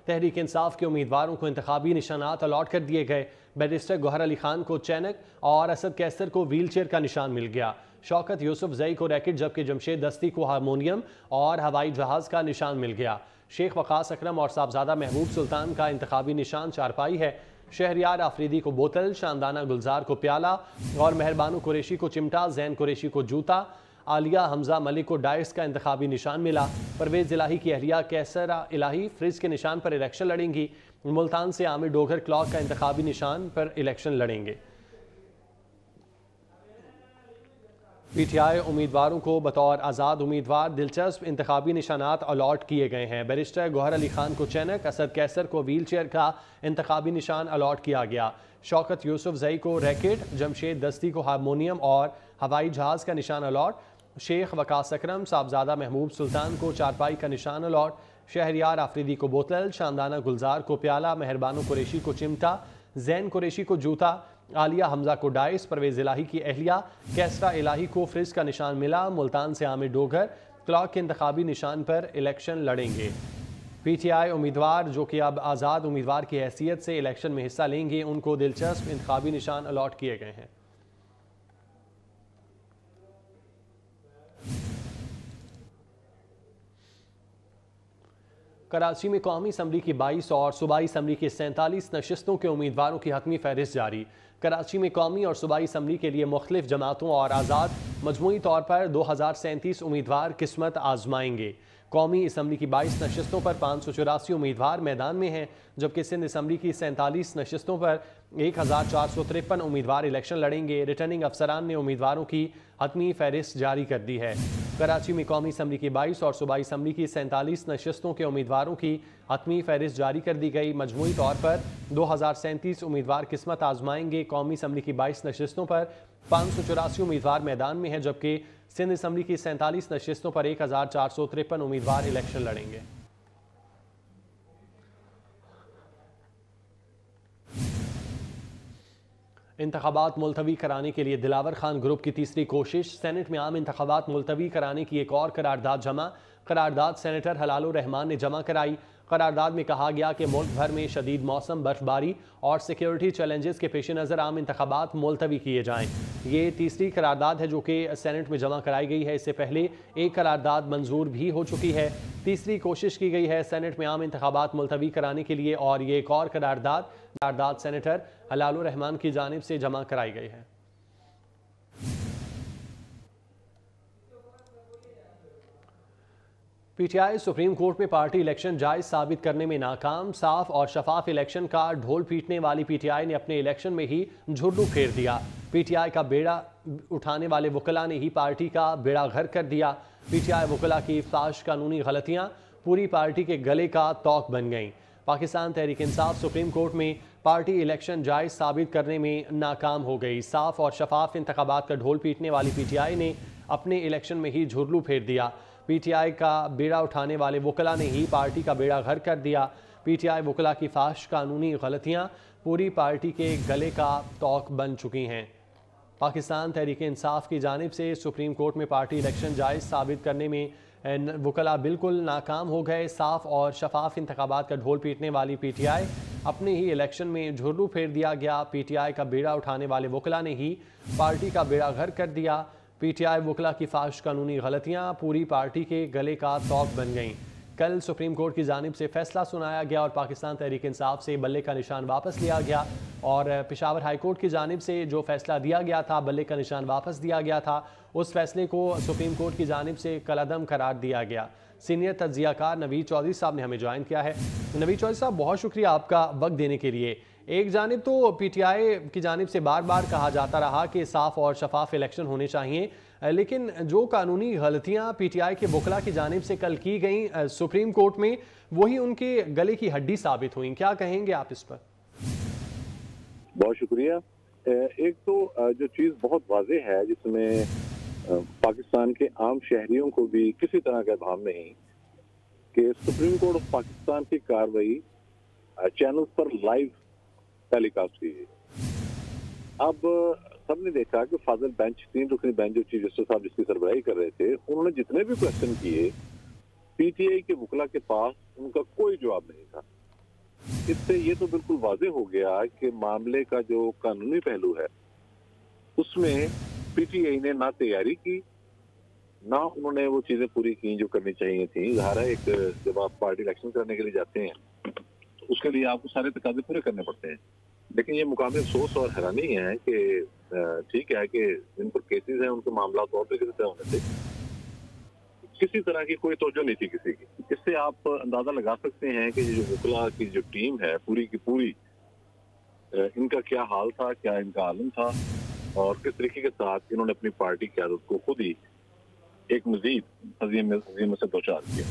तहरीक इंसाफ के उम्मीदवारों को इंतखाबी निशानात अलॉट कर दिए गए। बैरिस्टर गौहर अली खान को चैनक और असद कैसर को व्हील चेयर का निशान मिल गया। शौकत यूसुफ जई को रैकेट, जबकि जमशेद दस्ती को हारमोनियम और हवाई जहाज का निशान मिल गया। शेख वकास अकरम और साहबजादा महबूब सुल्तान का इंतखाबी निशान चारपाई है। शहरियार आफरीदी को बोतल, शानदाना गुलजार को प्याला और मेहरबानू कुरैशी को चिमटा, जैन कुरैशी को जूता, आलिया हमजा मलिक को डायस का इंतखाबी निशान मिला। परवेज इलाही की अहलिया कैसर इलाही फ्रिज के निशान पर इलेक्शन लड़ेंगी। मुल्तान से आमिर डोगर क्लॉक का इंतखाबी निशान पर इलेक्शन लड़ेंगे। पीटीआई उम्मीदवारों को बतौर आज़ाद उम्मीदवार दिलचस्प इंतखाबी निशानात अलॉट किए गए हैं। बैरिस्टर गौहर अली खान को चैनक, असद कैसर को व्हील चेयर का इंतखाबी निशान अलॉट किया गया। शौकत यूसुफ जई को रैकेट, जमशेद दस्ती को हारमोनियम और हवाई जहाज का निशान अलॉट। शेख वकास अकरम, साहबजादा महबूब सुल्तान को चारपाई का निशान अलॉट। शहरियार आफरीदी को बोतल, शानदाना गुलजार को प्याला, मेहरबानू कुरैशी को चिमटा, जैन कुरैशी को जूता, आलिया हमजा को डाइस। परवेज इलाही की अहलिया कैसरा इलाही को फ्रिज का निशान मिला। मुल्तान से आमिर डोगर क्लॉक के इंतखाबी निशान पर इलेक्शन लड़ेंगे। पीटीआई उम्मीदवार जो कि अब आज़ाद उम्मीदवार की हैसियत से इलेक्शन में हिस्सा लेंगे, उनको दिलचस्प इंतखाबी निशान अलॉट किए गए हैं। कराची में कौमी असम्बली की 22 और सूबाई असम्बली की 47 नशिस्तों के उम्मीदवारों की हतमी फहरिस्त जारी। कराची में कौमी और सूबाई असम्बली के लिए मुख्तलिफ जमातों और आज़ाद मजमूई तौर पर 2037 उम्मीदवार किस्मत आजमाएंगे। कौमी असम्बली की 22 नशिस्तों पर 584 उम्मीदवार मैदान में हैं, जबकि सिंध असम्बली की 47 नशिस्तों पर 1453 उम्मीदवार इलेक्शन लड़ेंगे। रिटर्निंग अफसरान ने उम्मीदवारों की हतमी फहरिस्त जारी कर दी है। कराची में कौमी असम्बली की 22 और सूबाई असम्बली की 47 नशिस्तों के उम्मीदवारों की हतमी फहरिस्त जारी कर दी गई। मजमूई तौर पर 2037 उम्मीदवार किस्मत आजमाएंगे। कौमी असम्बली की 22 नशिस्तों पर 584 उम्मीदवार मैदान में हैं, जबकि सिंध असम्बली की 47 नशिस्तों पर 1453 उम्मीदवार इलेक्शन लड़ेंगे। इंतखाबात मुलतवी कराने के लिए दिलावर खान ग्रुप की तीसरी कोशिश। सेनेट में आम इंतखाबात मुलतवी कराने की एक और करारदाद जमा। करारदाद सेनेटर हलालुर रहमान ने जमा कराई। करारदाद में कहा गया कि मुल्क भर में शदीद मौसम, बर्फबारी और सिक्योरिटी चैलेंजेस के पेश नज़र आम इंतखाबात मुलतवी किए जाएँ। ये तीसरी करारदाद है जो कि सेनेट में जमा कराई गई है। इससे पहले एक करारदाद मंजूर भी हो चुकी है। तीसरी कोशिश की गई है सेनेट में आम इंतखाबात मुलतवी कराने के लिए, और ये एक और करारदाद सेनेटर हलालुर रहमान की जानिब से जमा कराई गई है। पीटीआई सुप्रीम कोर्ट में पार्टी इलेक्शन जायज साबित करने में नाकाम। साफ और शफाफ इलेक्शन का ढोल पीटने वाली पीटीआई ने अपने इलेक्शन में ही झुर्रू फेर दिया। पीटीआई का बेड़ा उठाने वाले वकला ने ही पार्टी का बेड़ा घर कर दिया। पीटीआई वकला की फाश कानूनी गलतियां पूरी पार्टी के गले का तौक बन गईं। पाकिस्तान तहरीक इंसाफ सुप्रीम कोर्ट में पार्टी इलेक्शन जायज साबित करने में नाकाम हो गई। साफ और शफाफ इंतखाबात का ढोल पीटने वाली पीटीआई ने अपने इलेक्शन में ही झुर्रू फेर दिया। पीटीआई का बेड़ा उठाने वाले वकला ने ही पार्टी का बेड़ा घर कर दिया। पीटीआई वकला की फाश कानूनी गलतियां पूरी पार्टी के गले का तौक बन चुकी हैं। पाकिस्तान तहरीक इंसाफ की जानिब से सुप्रीम कोर्ट में पार्टी इलेक्शन जायज साबित करने में वकला बिल्कुल नाकाम हो गए। साफ और शफाफ इंतखाबात का ढोल पीटने वाली पीटीआई अपने ही इलेक्शन में झुर्रू फेर दिया गया। पीटीआई का बेड़ा उठाने वाले वकला ने ही पार्टी का बेड़ा घर कर दिया। पीटीआई वकला की फाश कानूनी गलतियां पूरी पार्टी के गले का तौक बन गईं। कल सुप्रीम कोर्ट की जानिब से फैसला सुनाया गया और पाकिस्तान तहरीक इंसाफ से बल्ले का निशान वापस लिया गया, और पेशावर हाई कोर्ट की जानिब से जो फैसला दिया गया था, बल्ले का निशान वापस दिया गया था, उस फैसले को सुप्रीम कोर्ट की जानिब से कलअदम करार दिया गया। सीनियर तज्जियाकार नवीद चौधरी साहब ने हमें ज्वाइन किया है। नवीद चौधरी साहब, बहुत शुक्रिया आपका वक्त देने के लिए। एक जानिब तो पीटीआई की जानिब से बार बार कहा जाता रहा कि साफ और शफाफ इलेक्शन होने चाहिए, लेकिन जो कानूनी गलतियां पीटीआई के वकला की जानिब से कल की गई सुप्रीम कोर्ट में, वही उनके गले की हड्डी साबित हुई। क्या कहेंगे आप इस पर? बहुत शुक्रिया। एक तो जो चीज़ बहुत वाज़ेह है, जिसमें पाकिस्तान के आम शहरियों को भी किसी तरह का इब्हाम नहीं कि सुप्रीम कोर्ट ऑफ पाकिस्तान की कार्रवाई चैनल पर लाइव टेलीकास्ट की गई। अब सबने देखा कि फाजिल बेंच, 3 रुकनी बेंच जो चीफ जस्टिस साहब जिसकी सरबराही कर रहे थे, उन्होंने जितने भी क्वेश्चन किए, पीटीआई के वकला के पास उनका कोई जवाब नहीं था। इससे ये तो बिल्कुल वाज़ेह हो गया कि मामले का जो कानूनी पहलू है उसमें पीटीआई ने ना तैयारी की, ना उन्होंने वो चीजें पूरी की जो करनी चाहिए थी। ज़ाहिर है, एक जब आप पार्टी इलेक्शन करने के लिए जाते हैं तो उसके लिए आपको सारे तकाज़े पूरे करने पड़ते हैं। लेकिन ये मुकाम अफ़सोस और हैरानी है कि ठीक है कि जिन पर केसेस हैं उनके मामला और तरीके से होने थे, किसी तरह की कोई तवज्जो नहीं थी किसी की। इससे आप अंदाजा लगा सकते हैं कि ये जो वकला की जो टीम है पूरी की पूरी, इनका क्या हाल था, क्या इनका आलम था और किस तरीके के साथ इन्होंने अपनी पार्टी की आदत को खुद ही एक मजीद हजीम से दो चार किया।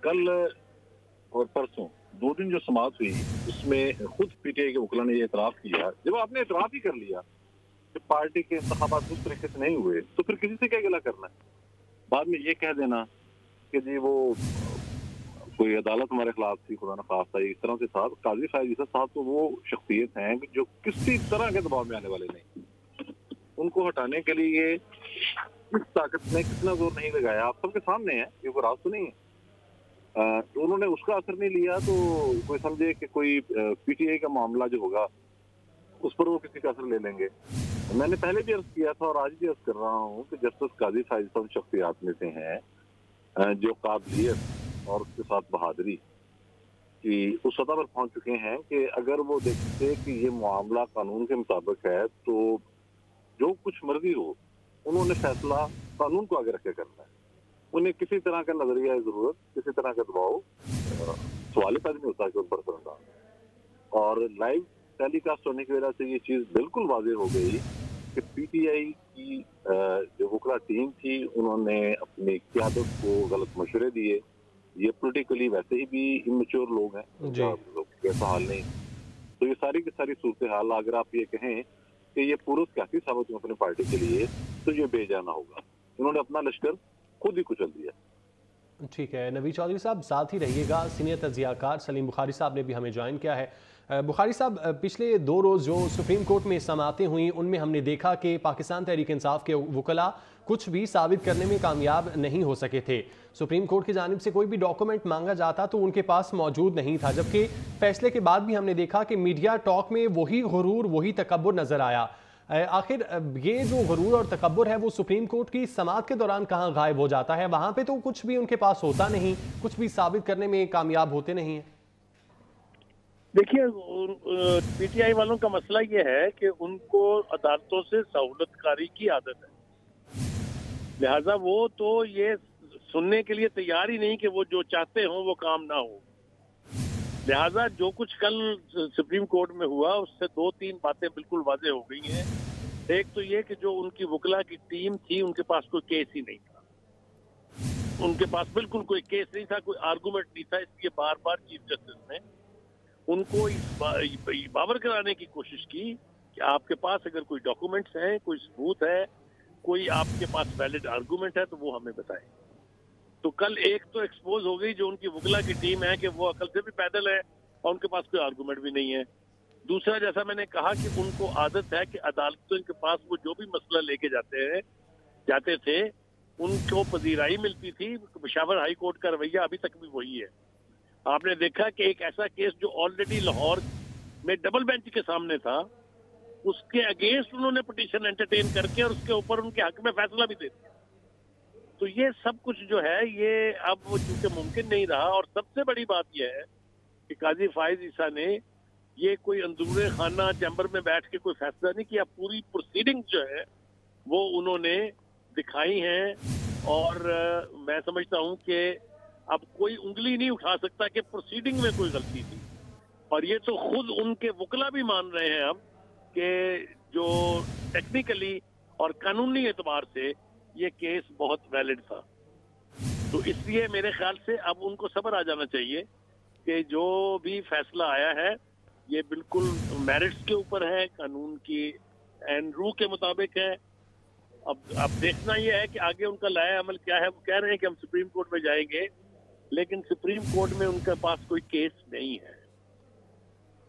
कल और परसों 2 दिन जो समाअत हुई उसमें खुद पीटीआई के वकला ने ये एतराफ किया। जब आपने एतराफ ही कर लिया कि पार्टी के इंतखाबात उस तरीके से नहीं हुए तो फिर किसी से क्या गिला करना है? बाद में ये कह देना कि जी वो कोई अदालत हमारे खिलाफ थी, खुदा न खास्ता इस तरह से था। काजी फायज ईसा साहब तो वो शख्सियत हैं कि जो किसी तरह के दबाव में आने वाले नहीं। उनको हटाने के लिए इस ताकत ने कितना जोर नहीं लगाया आप सबके सामने है, ये कोई राज तो नहीं है। तो उन्होंने उसका असर नहीं लिया तो कोई समझे कि कोई पीटीआई का मामला जो होगा उस पर वो किसी का असर ले लेंगे। मैंने पहले भी अर्ज किया था और आज भी अर्ज कर रहा हूँ कि जस्टिस काजी फायज साहब शख्सियात में से हैं जो काबिलियत और उसके साथ बहादुरी की उस सतह पर पहुंच चुके हैं कि अगर वो देखते कि ये मामला कानून के मुताबिक है तो जो कुछ मर्जी हो उन्होंने फैसला कानून को आगे रखे करना है। उन्हें किसी तरह का नजरिया जरूरत, किसी तरह का दबाव सवाल पैदा नहीं होता कि उन पर असर। और लाइव टेलीकास्ट होने की वजह से ये चीज बिल्कुल वाज़ेह हो गई कि पीटीआई की जो वकला टीम थी उन्होंने अपनी क़यादत को गलत मशवरे दिए। ये पॉलिटिकली वैसे ही भी इमेच्योर लोग हैं, ऐसा हाल नहीं। तो ये सारी की सारी सूरत हाल अगर आप ये कहें कि ये पुरुष कैसी साबित हो अपनी पार्टी के लिए तो ये बेजाना होगा। इन्होंने अपना लश्कर खुद ही कुचल दिया। ठीक है नवीद चौधरी साहब, साथ ही रहिएगा। सीनियर तज्जियाकार सलीम बुखारी साहब ने भी हमें ज्वाइन किया है। बुखारी साहब, पिछले 2 रोज़ जो सुप्रीम कोर्ट में समाअतें हुई उनमें हमने देखा कि पाकिस्तान तहरीक इंसाफ के वकला कुछ भी साबित करने में कामयाब नहीं हो सके थे। सुप्रीम कोर्ट की जानिब से कोई भी डॉक्यूमेंट मांगा जाता तो उनके पास मौजूद नहीं था, जबकि फैसले के बाद भी हमने देखा कि मीडिया टॉक में वही गुरूर, वही तकब्बुर नजर आया। आखिर ये जो गुरूर और तकब्बुर है वो सुप्रीम कोर्ट की समाअत के दौरान कहाँ गायब हो जाता है? वहां पे तो कुछ भी उनके पास होता नहीं, कुछ भी साबित करने में कामयाब होते नहीं है। देखिए, पीटीआई वालों का मसला ये है कि उनको अदालतों से सहूलतकारी की आदत है, लिहाजा वो तो ये सुनने के लिए तैयार ही नहीं कि वो जो चाहते हो वो काम ना हो। लिहाजा जो कुछ कल सुप्रीम कोर्ट में हुआ उससे 2-3 बातें बिल्कुल वाज़ेह हो गई हैं। एक तो ये कि जो उनकी वकला की टीम थी उनके पास कोई केस ही नहीं था, उनके पास बिल्कुल कोई केस नहीं था, कोई आर्गूमेंट नहीं था। इसलिए बार बार चीफ जस्टिस ने उनको इस बावर कराने की कोशिश की कि आपके पास अगर कोई डॉक्यूमेंट्स हैं, कोई सबूत है, कोई आपके पास वैलिड आर्गूमेंट है तो वो हमें बताएं। तो कल एक तो एक्सपोज हो गई जो उनकी वकला की टीम है कि वो अकल से भी पैदल है और उनके पास कोई आर्गूमेंट भी नहीं है। दूसरा, जैसा मैंने कहा कि उनको आदत है कि अदालतों के पास वो जो भी मसला लेके जाते थे उनको पजीराई मिलती थी। पेशावर हाई कोर्ट का रवैया अभी तक भी वही है। आपने देखा कि एक ऐसा केस जो ऑलरेडी लाहौर में डबल बेंच के सामने था, उसके अगेंस्ट उन्होंने पिटीशन एंटरटेन करके और उसके ऊपर उनके हक में फैसला भी दे दिया। तो ये सब कुछ जो है ये अब वो चूंकि मुमकिन नहीं रहा। और सबसे बड़ी बात यह है कि काजी फायज ईसा ने ये कोई अंदरूने खाना चैम्बर में बैठ के कोई फैसला नहीं किया, पूरी प्रोसीडिंग जो है वो उन्होंने दिखाई हैं। और मैं समझता हूं कि अब कोई उंगली नहीं उठा सकता कि प्रोसीडिंग में कोई गलती थी। और ये तो खुद उनके वकला भी मान रहे हैं अब कि जो टेक्निकली और कानूनी एतबार से ये केस बहुत वैलिड था। तो इसलिए मेरे ख्याल से अब उनको सब्र आ जाना चाहिए कि जो भी फैसला आया है ये बिल्कुल मेरिट्स के ऊपर है, कानून की एंड रू के मुताबिक है। अब देखना यह है कि आगे उनका लाया अमल क्या है। वो कह रहे हैं कि हम सुप्रीम कोर्ट में जाएंगे, लेकिन सुप्रीम कोर्ट में उनके पास कोई केस नहीं है।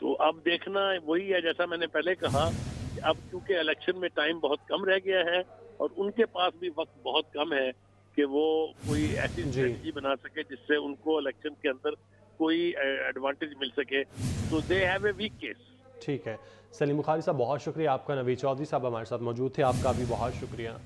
तो अब देखना वही है जैसा मैंने पहले कहा कि अब क्योंकि इलेक्शन में टाइम बहुत कम रह गया है और उनके पास भी वक्त बहुत कम है कि वो कोई ऐसी स्ट्रेटजी बना सके जिससे उनको इलेक्शन के अंदर कोई एडवांटेज मिल सके, तो they have a weak case. ठीक है, सलीम बुखारी साहब बहुत शुक्रिया आपका। नवीद चौधरी साहब हमारे साथ मौजूद थे, आपका भी बहुत शुक्रिया।